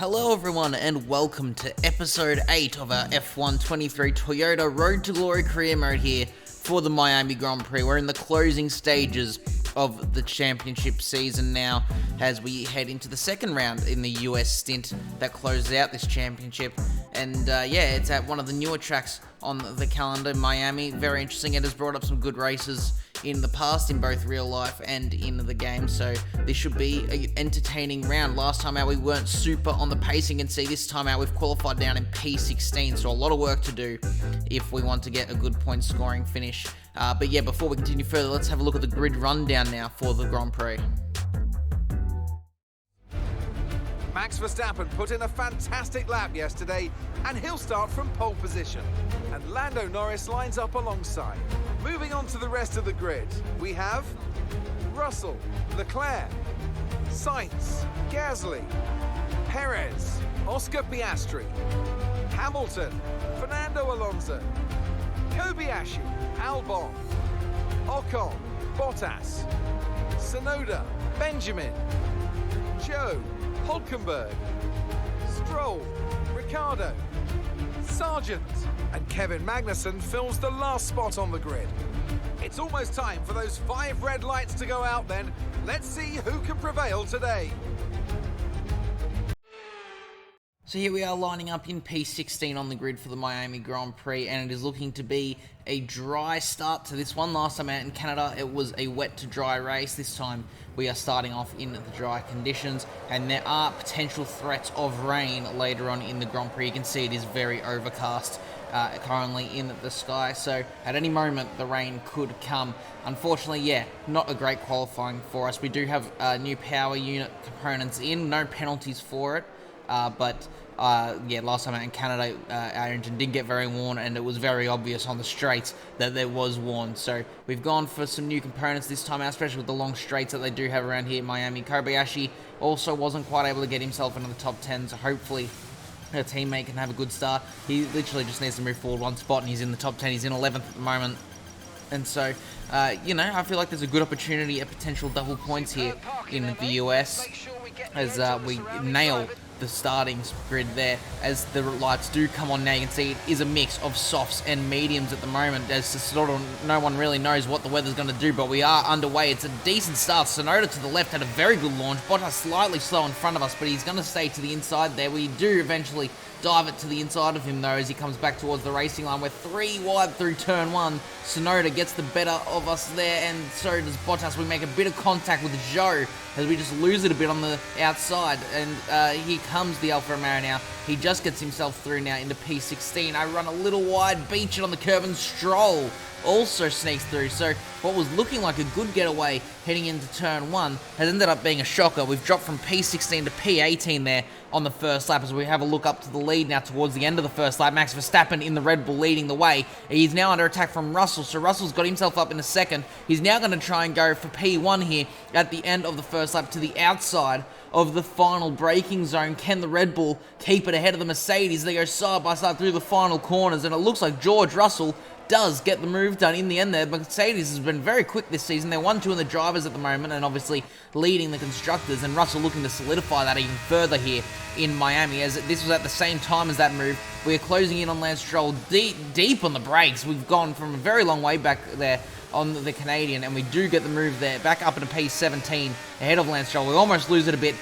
Hello everyone and welcome to episode 8 of our F1 23 Toyota Road to Glory career mode here for the Miami Grand Prix. We're in the closing stages of the championship season now as we head into the second round in the US stint that closes out this championship. And it's at one of the newer tracks on the calendar, Miami. Very interesting. It has brought up some good races in the past in both real life and in the game, so this should be an entertaining round. Last time out we weren't super on the pacing, and see this time out we've qualified down in P16, so a lot of work to do if we want to get a good point scoring finish. But before we continue further, let's have a look at the grid rundown now for the Grand Prix. Max Verstappen put in a fantastic lap yesterday, and he'll start from pole position. And Lando Norris lines up alongside. Moving on to the rest of the grid, we have Russell, Leclerc, Sainz, Gasly, Perez, Oscar Piastri, Hamilton, Fernando Alonso, Kobayashi, Albon, Ocon, Bottas, Tsunoda, Benjamin, Joe, Hulkenberg, Stroll, Ricciardo, Sargent, and Kevin Magnussen fills the last spot on the grid. It's almost time for those 5 red lights to go out then. Let's see who can prevail today. So here we are lining up in P16 on the grid for the Miami Grand Prix, and it is looking to be a dry start to this one. Last time out in Canada, it was a wet to dry race. This time we are starting off in the dry conditions, and there are potential threats of rain later on in the Grand Prix. You can see it is very overcast currently in the sky, so at any moment the rain could come. Unfortunately, not a great qualifying for us. We do have new power unit components in, no penalties for it. Last time out in Canada, our engine did get very worn, and it was very obvious on the straights that there was worn. So we've gone for some new components this time out, especially with the long straights that they do have around here in Miami. Kobayashi also wasn't quite able to get himself into the top 10, so hopefully her teammate can have a good start. He literally just needs to move forward one spot, and he's in the top 10. He's in 11th at the moment. And so, I feel like there's a good opportunity at potential double points here in the US as we nail the starting grid there. As the lights do come on now, you can see it is a mix of softs and mediums at the moment, as sort of no one really knows what the weather's going to do, but we are underway. It's a decent start. Tsunoda to the left had a very good launch. Bottas slightly slow in front of us, but he's going to stay to the inside there. We do eventually dive it to the inside of him though as he comes back towards the racing line. We're 3 wide through turn 1. Tsunoda gets the better of us there, and so does Bottas. We make a bit of contact with Zhou as we just lose it a bit on the outside, and here comes the Alfa Romeo now. He just gets himself through now into P16. I run a little wide, beach it on the curb, and Stroll also sneaks through. So what was looking like a good getaway heading into turn 1 has ended up being a shocker. We've dropped from P16 to P18 there on the first lap as we have a look up to the lead now towards the end of the first lap. Max Verstappen in the Red Bull leading the way. He's now under attack from Russell, so Russell's got himself up in a second. He's now going to try and go for P1 here at the end of the first lap to the outside of the final braking zone. Can the Red Bull keep it ahead of the Mercedes? They go side by side through the final corners, and it looks like George Russell does get the move done in the end there. Mercedes has been very quick this season. They're 1-2 in the drivers at the moment, and obviously leading the constructors, and Russell looking to solidify that even further here in Miami, as this was at the same time as that move. We're closing in on Lance Stroll deep on the brakes. We've gone from a very long way back there on the Canadian, and we do get the move there back up into P17 ahead of Lance Stroll. We almost lose it a bit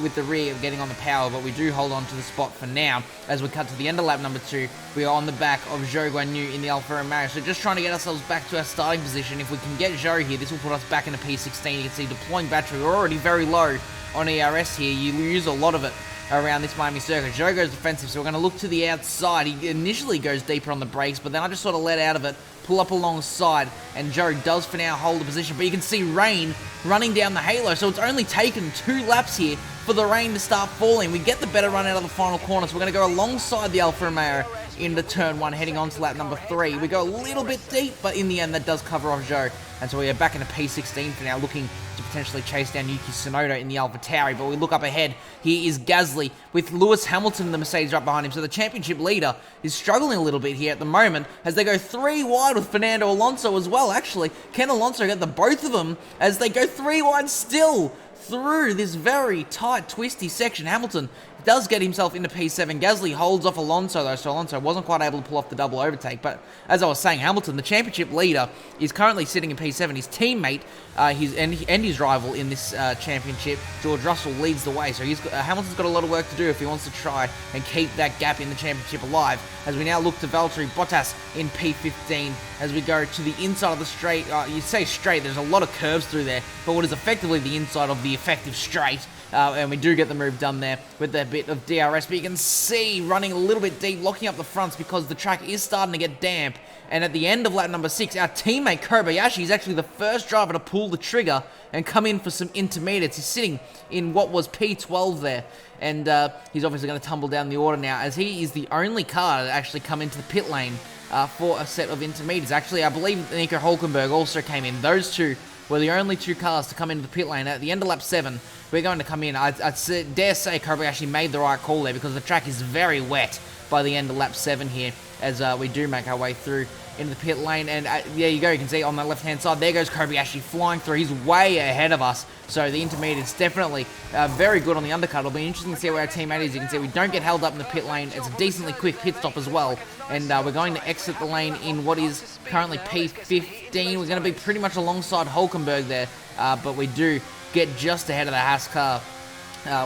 with the rear getting on the power, but we do hold on to the spot for now. As we cut to the end of lap number 2, we are on the back of Zhou Guanyu in the Alfa Romeo, so just trying to get ourselves back to our starting position. If we can get Zhou here, this will put us back into P16. You can see deploying battery, we're already very low on ERS here. You use a lot of it around this Miami circuit. Zhou goes defensive, so we're going to look to the outside. He initially goes deeper on the brakes, but then I just sort of let out of it, pull up alongside, and Zhou does for now hold the position. But you can see rain running down the halo, so it's only taken 2 laps here for the rain to start falling. We get the better run out of the final corner, so we're going to go alongside the Alfa Romeo into turn 1, heading on to lap number 3. We go a little bit deep, but in the end that does cover off Zhou, and so we are back into P16 for now, looking to potentially chase down Yuki Tsunoda in the AlphaTauri. But we look up ahead, here is Gasly with Lewis Hamilton and the Mercedes right behind him, so the championship leader is struggling a little bit here at the moment as they go 3 wide with Fernando Alonso as well. Actually, can Alonso get the both of them as they go 3 wide still through this very tight, twisty section? Hamilton does get himself into P7. Gasly holds off Alonso though, so Alonso wasn't quite able to pull off the double overtake. But as I was saying, Hamilton, the championship leader, is currently sitting in P7. His teammate, his rival in this championship, George Russell, leads the way. So Hamilton's got a lot of work to do if he wants to try and keep that gap in the championship alive. As we now look to Valtteri Bottas in P15 as we go to the inside of the straight. You say straight, there's a lot of curves through there, but what is effectively the inside of the effective straight. And we do get the move done there with a bit of DRS, but you can see running a little bit deep, locking up the fronts because the track is starting to get damp. And at the end of lap number 6, our teammate Kobayashi is actually the first driver to pull the trigger and come in for some intermediates. He's sitting in what was P12 there, and he's obviously going to tumble down the order now, as he is the only car to actually come into the pit lane for a set of intermediates. Actually, I believe Nico Hulkenberg also came in. Those two were the only two cars to come into the pit lane. At the end of lap 7, we're going to come in. I dare say Kobayashi made the right call there because the track is very wet by the end of lap 7 here as we do make our way through into the pit lane. And there you go, you can see on the left-hand side, there goes Kobayashi flying through. He's way ahead of us. So the intermediate's definitely very good on the undercut. It'll be interesting to see where our teammate is. You can see we don't get held up in the pit lane. It's a decently quick pit stop as well. And we're going to exit the lane in what is currently P15. We're going to be pretty much alongside Hulkenberg there. But we do get just ahead of the Haas car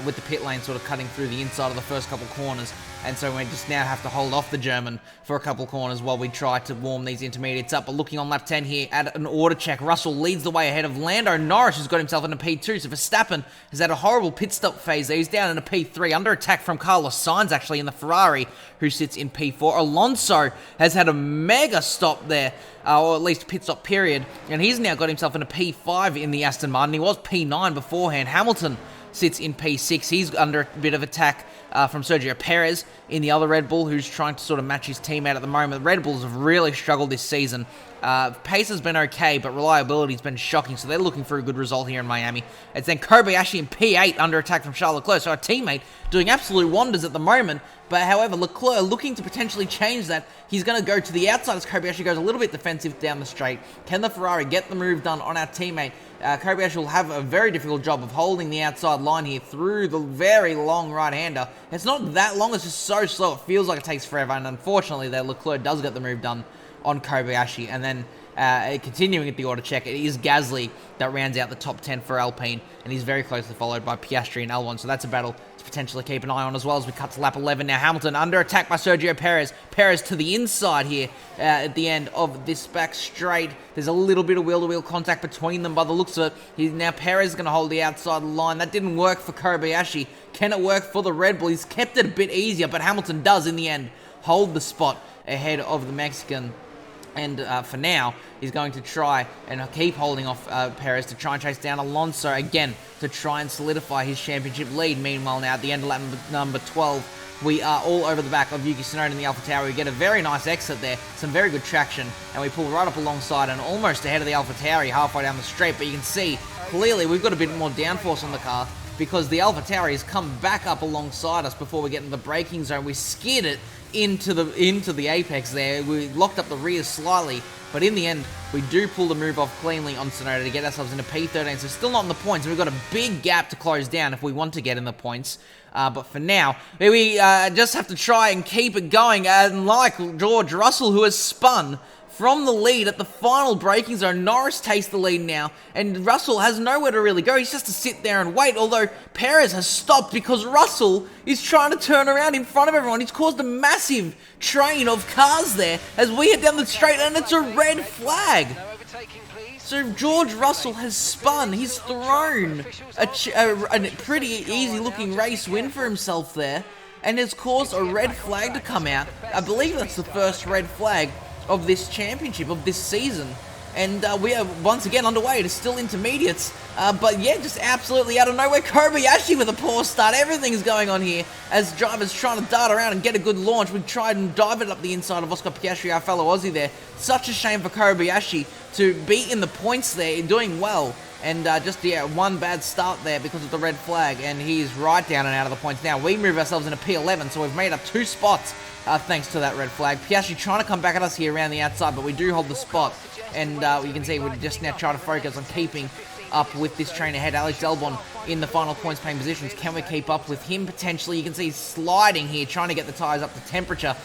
with the pit lane sort of cutting through the inside of the first couple corners. And so we just now have to hold off the German for a couple corners while we try to warm these intermediates up. But looking on lap 10 here at an order check, Russell leads the way ahead of Lando Norris, who's got himself into P2. So Verstappen has had a horrible pit stop phase there. He's down into P3, under attack from Carlos Sainz, actually, in the Ferrari, who sits in P4. Alonso has had a mega stop there, or at least pit stop period, and he's now got himself into P5 in the Aston Martin. He was P9 beforehand. Hamilton sits in P6. He's under a bit of attack from Sergio Perez in the other Red Bull, who's trying to sort of match his teammate at the moment. Red Bulls have really struggled this season. Pace has been okay, but reliability's been shocking, so they're looking for a good result here in Miami. It's then Kobayashi in P8 under attack from Charles Leclerc, so our teammate doing absolute wonders at the moment. But however, Leclerc looking to potentially change that. He's going to go to the outside as Kobayashi goes a little bit defensive down the straight. Can the Ferrari get the move done on our teammate? Kobayashi will have a very difficult job of holding the outside line here through the very long right-hander. It's not that long, it's just so slow. It feels like it takes forever, and unfortunately, Leclerc does get the move done on Kobayashi. And then continuing at the order check, it is Gasly that rounds out the top 10 for Alpine, and he's very closely followed by Piastri and Albon. So that's a battle to potentially keep an eye on as well as we cut to lap 11. Now Hamilton under attack by Sergio Perez. Perez to the inside here at the end of this back straight. There's a little bit of wheel-to-wheel contact between them by the looks of it. Now Perez is going to hold the outside line. That didn't work for Kobayashi. Can it work for the Red Bull? He's kept it a bit easier, but Hamilton does in the end hold the spot ahead of the Mexican. And for now, he's going to try and keep holding off Perez to try and chase down Alonso again to try and solidify his championship lead. Meanwhile, now at the end of lap number 12, we are all over the back of Yuki Tsunoda in the AlphaTauri. We get a very nice exit there, some very good traction, and we pull right up alongside and almost ahead of the AlphaTauri halfway down the straight. But you can see, clearly, we've got a bit more downforce on the car because the AlphaTauri has come back up alongside us before we get in the braking zone. We skid it into the apex there. We locked up the rear slightly, but in the end, we do pull the move off cleanly on Tsunoda to get ourselves into P13, so still not in the points, and we've got a big gap to close down if we want to get in the points. But for now, we just have to try and keep it going, and like George Russell, who has spun from the lead at the final braking zone, Norris takes the lead now, and Russell has nowhere to really go. He's just to sit there and wait, although Perez has stopped because Russell is trying to turn around in front of everyone. He's caused a massive train of cars there as we head down the straight, and it's a red flag. So George Russell has spun. He's thrown a pretty easy-looking race win for himself there, and has caused a red flag to come out. I believe that's the first red flag of this championship, of this season. And we are once again underway to still intermediates. But yeah, just absolutely out of nowhere, Kobayashi with a poor start. Everything's going on here as drivers trying to dart around and get a good launch. We tried and dive it up the inside of Oscar Piastri, our fellow Aussie there. Such a shame for Kobayashi to be in the points there, doing well. And one bad start there because of the red flag, and he's right down and out of the points now. We move ourselves into P11, so we've made up 2 spots thanks to that red flag. Piastri trying to come back at us here around the outside, but we do hold the spot. And you can see we just now try to focus on keeping up with this train ahead. Alex Albon in the final points paying positions. Can we keep up with him potentially? You can see he's sliding here, trying to get the tyres up to temperature.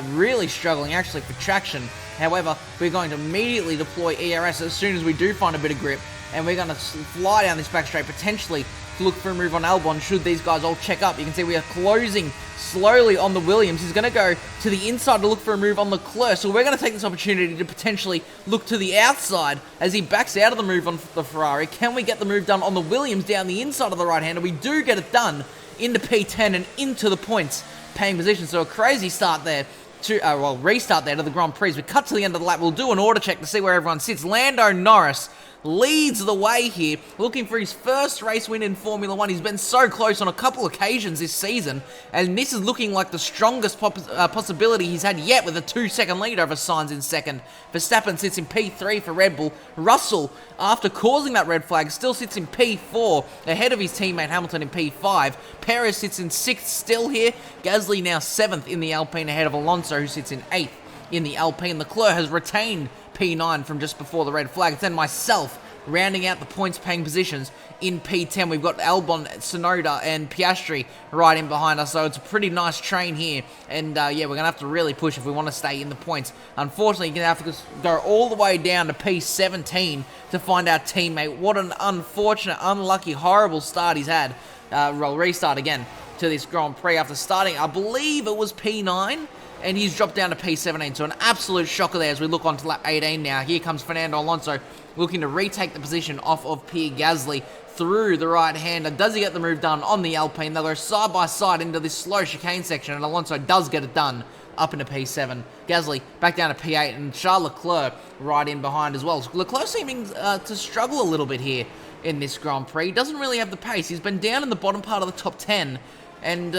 Really struggling actually for traction. However, we're going to immediately deploy ERS as soon as we do find a bit of grip, and we're going to fly down this back straight, potentially to look for a move on Albon should these guys all check up. You can see we are closing slowly on the Williams. He's going to go to the inside to look for a move on Leclerc, so we're going to take this opportunity to potentially look to the outside as he backs out of the move on the Ferrari. Can we get the move done on the Williams down the inside of the right-hander? We do get it done into P10 and into the points paying position, so a crazy start there. Restart there to the Grand Prix. We cut to the end of the lap. We'll do an order check to see where everyone sits. Lando Norris leads the way here, looking for his first race win in Formula 1. He's been so close on a couple occasions this season, and this is looking like the strongest possibility he's had yet, with a 2-second lead over Sainz in second. Verstappen sits in P3 for Red Bull. Russell, after causing that red flag, still sits in P4, ahead of his teammate Hamilton in P5. Perez sits in 6th still here. Gasly now 7th in the Alpine, ahead of Alonso, who sits in 8th in the Alpine. Leclerc has retained P9 from just before the red flag. It's then myself rounding out the points paying positions in P10. We've got Albon, Tsunoda and Piastri right in behind us, so it's a pretty nice train here, and yeah, we're going to have to really push if we want to stay in the points. Unfortunately, you're going to have to go all the way down to P17 to find our teammate. What an unfortunate, unlucky, horrible start he's had. We'll restart again to this Grand Prix after starting, I believe it was P9, and he's dropped down to P17, so an absolute shocker there as we look on to lap 18 now. Here comes Fernando Alonso looking to retake the position off of Pierre Gasly through the right-hander. Does he get the move done on the Alpine? They'll go side by side into this slow chicane section, and Alonso does get it done up into P7. Gasly back down to P8, and Charles Leclerc right in behind as well. So Leclerc seeming to struggle a little bit here in this Grand Prix. He doesn't really have the pace. He's been down in the bottom part of the top 10, and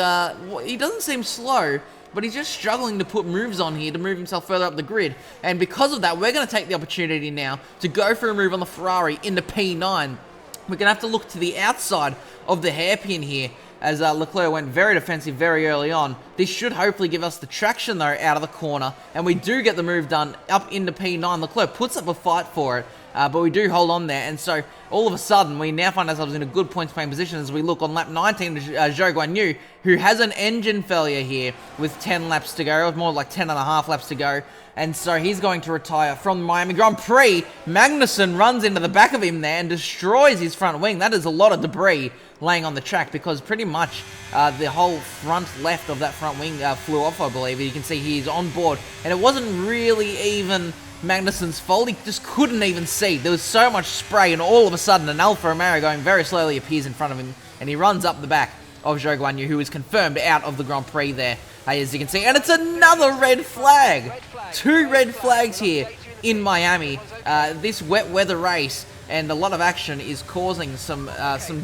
he doesn't seem slow, but he's just struggling to put moves on here to move himself further up the grid. And because of that, we're going to take the opportunity now to go for a move on the Ferrari into P9. We're going to have to look to the outside of the hairpin here, as Leclerc went very defensive very early on. This should hopefully give us the traction, though, out of the corner, and we do get the move done up into P9. Leclerc puts up a fight for it, but we do hold on there, and so all of a sudden we now find ourselves in a good points paying position as we look on lap 19 to Zhou Guanyu, who has an engine failure here with 10 laps to go, or more like 10 and a half laps to go, and so he's going to retire from the Miami Grand Prix. Magnussen runs into the back of him there and destroys his front wing. That is a lot of debris laying on the track, because pretty much the whole front left of that front wing flew off, I believe. You can see he's on board, and it wasn't really even Magnussen's fault. He just couldn't even see. There was so much spray, and all of a sudden an Alfa Romeo going very slowly appears in front of him, and he runs up the back of Zhou Guanyu, who is confirmed out of the Grand Prix there, as you can see. And it's another red flag. 2 red flags here in Miami. This wet weather race and a lot of action is causing some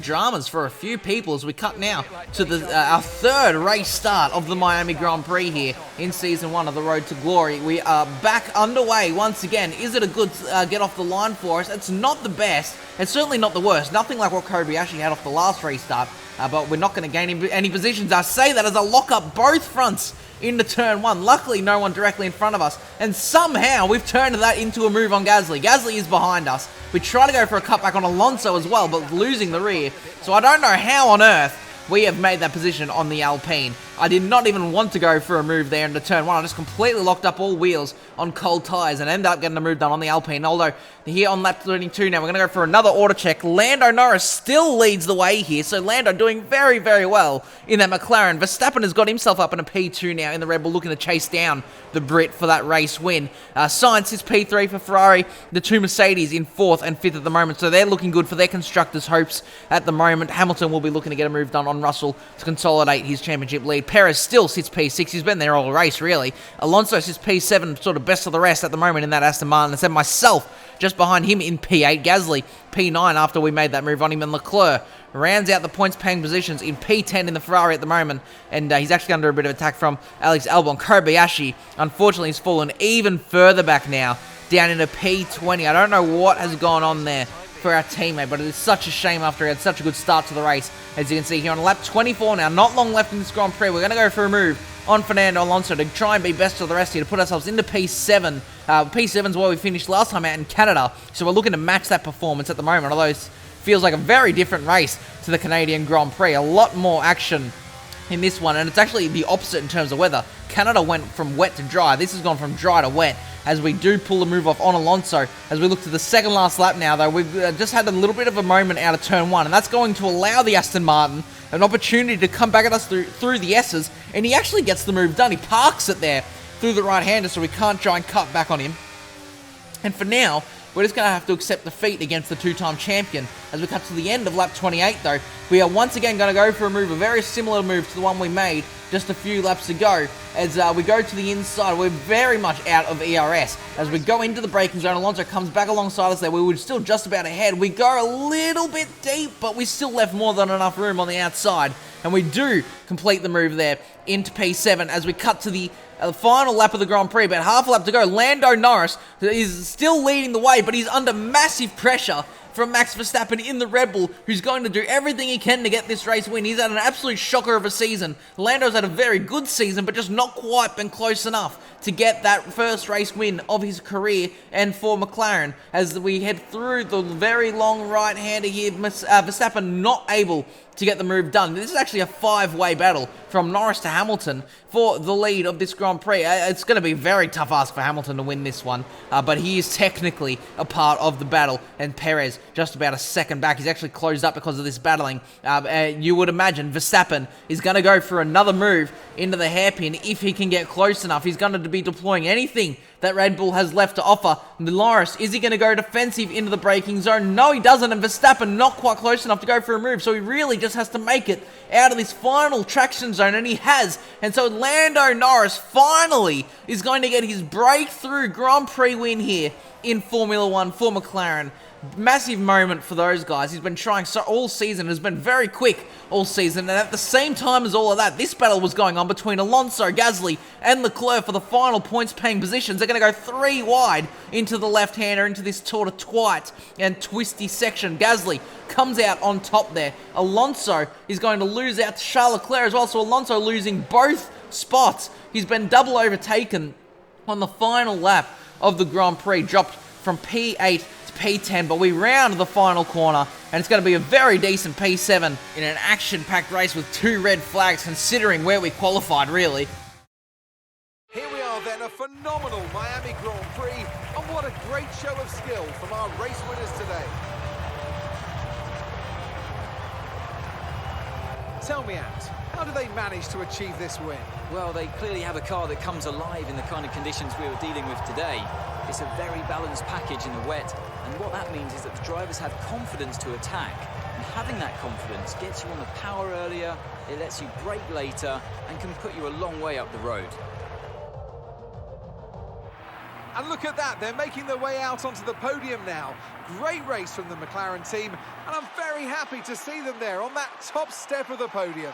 dramas for a few people as we cut now to our 3rd race start of the Miami Grand Prix here in Season 1 of the Road to Glory. We are back underway once again. Is it a good get off the line for us? It's not the best. It's certainly not the worst. Nothing like what Kobayashi had off the last restart, but we're not going to gain any positions. I say that as I lock up both fronts into turn 1. Luckily, no one directly in front of us, and somehow we've turned that into a move on Gasly. Gasly is behind us. We try to go for a cutback on Alonso as well, but losing the rear. So I don't know how on earth we have made that position on the Alpine. I did not even want to go for a move there into turn 1. I just completely locked up all wheels on cold tyres and ended up getting a move done on the Alpine. Although, here on lap 32 now, we're going to go for another order check. Lando Norris still leads the way here, so Lando doing very, very well in that McLaren. Verstappen has got himself up in a P2 now in the Red Bull, looking to chase down the Brit for that race win. Sainz is P3 for Ferrari. The 2 Mercedes in 4th and 5th at the moment, so they're looking good for their constructors' hopes at the moment. Hamilton will be looking to get a move done on Russell to consolidate his championship lead. Perez still sits P6. He's been there all race, really. Alonso sits P7, sort of best of the rest at the moment in that Aston Martin. And then myself just behind him in P8. Gasly P9 after we made that move on him. And Leclerc rounds out the points-paying positions in P10 in the Ferrari at the moment. And he's actually under a bit of attack from Alex Albon. Kobayashi, unfortunately, has fallen even further back now, down into P20. I don't know what has gone on there for our teammate, but it is such a shame after he had such a good start to the race. As you can see here on lap 24 now, not long left in this Grand Prix. We're going to go for a move on Fernando Alonso to try and be best of the rest here, to put ourselves into P7. P7 is where we finished last time out in Canada, so we're looking to match that performance at the moment, although feels like a very different race to the Canadian Grand Prix. A lot more action in this one, and it's actually the opposite in terms of weather. Canada went from wet to dry. This has gone from dry to wet as we do pull the move off on Alonso. As we look to the second last lap now, though, we've just had a little bit of a moment out of turn 1, and that's going to allow the Aston Martin an opportunity to come back at us through the S's, and he actually gets the move done. He parks it there through the right-hander, so we can't try and cut back on him. And for now, we're just going to have to accept defeat against the two-time champion. As we cut to the end of lap 28, though, we are once again going to go for a move, a very similar move to the one we made just a few laps ago. As we go to the inside, we're very much out of ERS. As we go into the braking zone, Alonso comes back alongside us there. We were still just about ahead. We go a little bit deep, but we still left more than enough room on the outside. And we do complete the move there into P7 as we cut to the final lap of the Grand Prix. About half a lap to go. Lando Norris is still leading the way, but he's under massive pressure from Max Verstappen in the Red Bull, who's going to do everything he can to get this race win. He's had an absolute shocker of a season. Lando's had a very good season, but just not quite been close enough to get that first race win of his career. And for McLaren, as we head through the very long right-hander here, Verstappen not able to get the move done. This is actually a 5-way battle from Norris to Hamilton for the lead of this Grand Prix. It's going to be a very tough ask for Hamilton to win this one, but he is technically a part of the battle, and Perez just about a second back. He's actually closed up because of this battling. You would imagine Verstappen is going to go for another move into the hairpin if he can get close enough. He's going to be deploying anything that Red Bull has left to offer. Norris, is he going to go defensive into the braking zone? No, he doesn't, and Verstappen not quite close enough to go for a move, so he really just has to make it out of this final traction zone, and he has. And so Lando Norris finally is going to get his breakthrough Grand Prix win here in Formula 1 for McLaren. Massive moment for those guys. He's been trying so all season, has been very quick all season, and at the same time as all of that, this battle was going on between Alonso, Gasly, and Leclerc for the final points-paying positions. They're going to go 3 wide into the left-hander, into this sort of twite and twisty section. Gasly comes out on top there. Alonso is going to lose out to Charles Leclerc as well, so Alonso losing both spots. He's been double overtaken on the final lap of the Grand Prix, dropped from P8 to P10, but we round the final corner, and it's going to be a very decent P7 in an action-packed race with 2 red flags, considering where we qualified, really. Here we are then, a phenomenal Miami Grand Prix, and what a great show of skill from our race winners today. Tell me, Ant, how do they manage to achieve this win? Well, they clearly have a car that comes alive in the kind of conditions we were dealing with today. It's a very balanced package in the wet, and what that means is that the drivers have confidence to attack. And having that confidence gets you on the power earlier, it lets you brake later, and can put you a long way up the road. And look at that, they're making their way out onto the podium now. Great race from the McLaren team, and I'm very happy to see them there on that top step of the podium.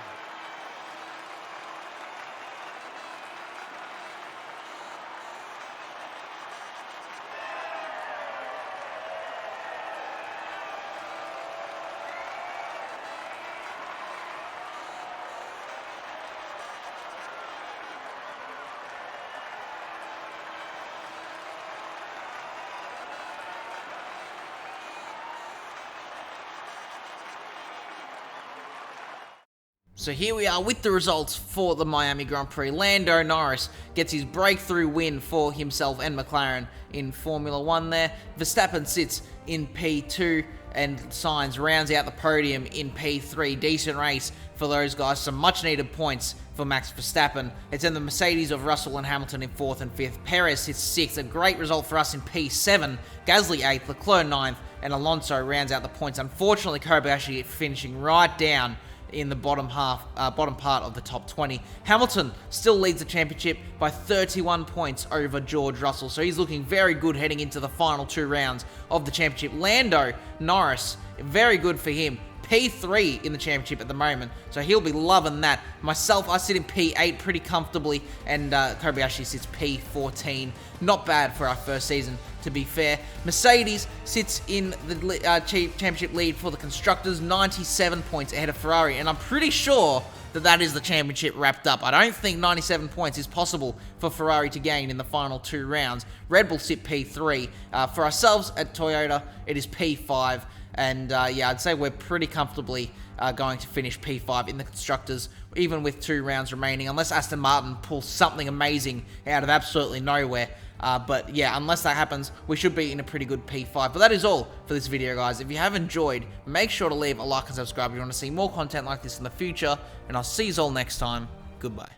So here we are with the results for the Miami Grand Prix. Lando Norris gets his breakthrough win for himself and McLaren in Formula 1 there. Verstappen sits in P2 and Sainz rounds out the podium in P3. Decent race for those guys. Some much needed points for Max Verstappen. It's in the Mercedes of Russell and Hamilton in 4th and 5th. Perez sits 6th. A great result for us in P7. Gasly 8th. Leclerc 9th. And Alonso rounds out the points. Unfortunately, Kobayashi finishing right down in the bottom part of the top 20. Hamilton still leads the championship by 31 points over George Russell, so he's looking very good heading into the final 2 rounds of the championship. Lando Norris, very good for him. P3 in the championship at the moment, so he'll be loving that. Myself, I sit in P8 pretty comfortably, and Kobayashi sits P14. Not bad for our first season to to be fair. Mercedes sits in the championship lead for the Constructors, 97 points ahead of Ferrari, and I'm pretty sure that is the championship wrapped up. I don't think 97 points is possible for Ferrari to gain in the final 2 rounds. Red Bull sit P3. For ourselves at Toyota, it is P5. And yeah, I'd say we're pretty comfortably going to finish P5 in the Constructors, even with 2 rounds remaining, unless Aston Martin pulls something amazing out of absolutely nowhere. But yeah, unless that happens, we should be in a pretty good P5. But that is all for this video, guys. If you have enjoyed, make sure to leave a like and subscribe if you want to see more content like this in the future. And I'll see you all next time. Goodbye.